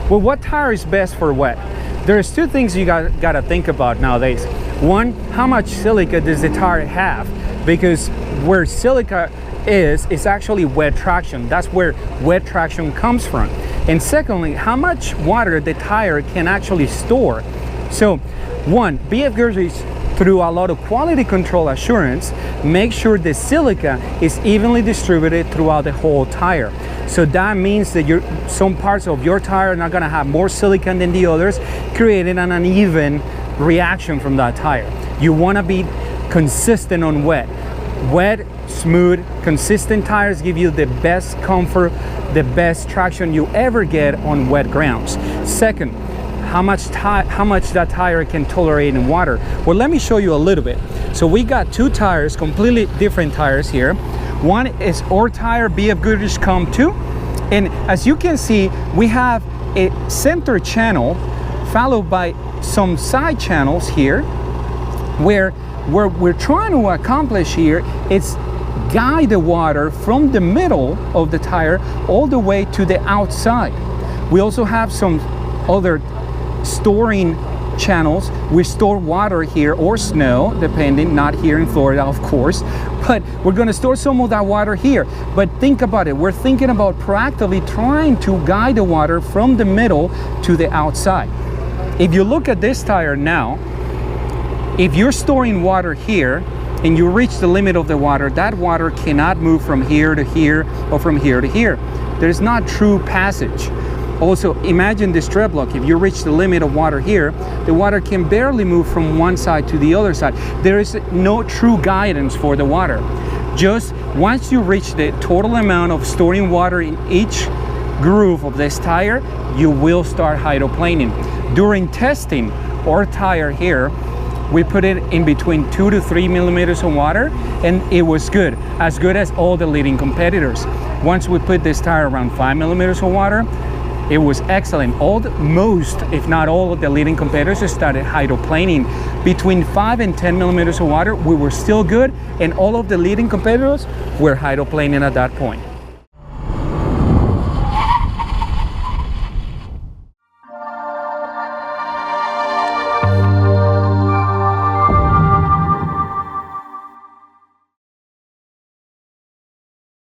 Well, what tire is best for wet? There's two things you gotta think about nowadays. One, how much silica does the tire have? Because where silica is actually wet traction. That's where wet traction comes from. And secondly, how much water the tire can actually store. So one, BF Goodrich, through a lot of quality control assurance, make sure the silica is evenly distributed throughout the whole tire. So that means that some parts of your tire are not gonna have more silica than the others, creating an uneven reaction from that tire. You wanna be consistent on wet. Wet, smooth, consistent tires give you the best comfort, the best traction you ever get on wet grounds. Second, how much that tire can tolerate in water. Well, let me show you a little bit. So we got two tires, completely different tires here. One is our tire, BF Goodrich Com 2. And as you can see, we have a center channel followed by some side channels here, where what we're trying to accomplish here is guide the water from the middle of the tire all the way to the outside. We also have some other storing channels. We store water here or snow, depending, not here in Florida, of course, but we're going to store some of that water here. But think about it, we're thinking about proactively trying to guide the water from the middle to the outside. If you look at this tire now, if you're storing water here and you reach the limit of the water, that water cannot move from here to here or from here to here. There's not true passage. Also, imagine this tread block. If you reach the limit of water here, the water can barely move from one side to the other side. There is no true guidance for the water. Just once you reach the total amount of storing water in each groove of this tire, you will start hydroplaning. During testing our tire here, we put it in between 2 to 3 millimeters of water, and it was good as all the leading competitors. Once we put this tire around 5 millimeters of water, it was excellent. Most, if not all, of the leading competitors started hydroplaning. Between 5 and 10 millimeters of water, we were still good, and all of the leading competitors were hydroplaning at that point.